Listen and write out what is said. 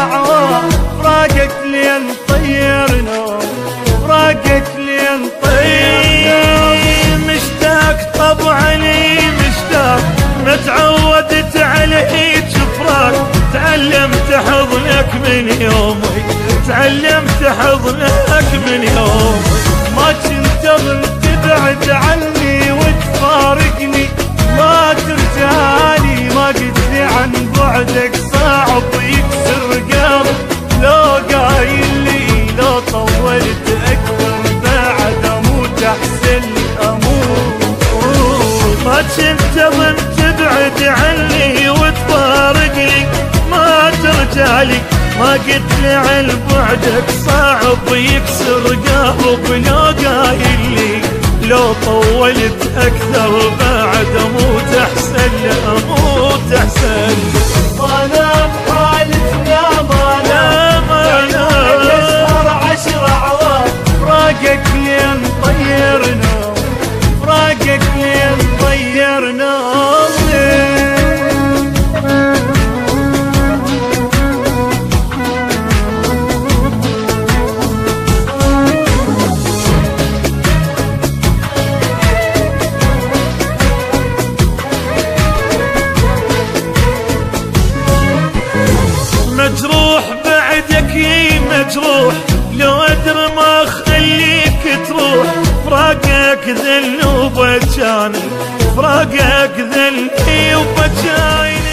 عوام فراقك لين طير نوم فراقك لين طير نوم مشتاق طبعا لي مشتاق ما تعودت عليك فراق تعلمت حضنك من يومي تعلمت حضنك من يومي ما كنت اظن تبعد عني وتفارقني ما ترجعلي ما قلت لي عن بعدك صعب يكسر قلب لو قايل لي لو طولت اكثر بعد اموت احسن لي اموت ما كنت اظن تبعد عني وتفارقني ما ترجعلي ما قلت لي عن بعدك صعب يكسر قلب لو قايل لي لو طولت اكثر بعد اموت احسن اموت احسن ما نام حالتنا ما نام يسهر 10 اعوام فراقك لين طير نوم فراقك لين طير نوم مجروح بعدك يي مجروح لو ادري ما اخليك تروح فراقك ذل وبجاني فراقك ذل وبجاني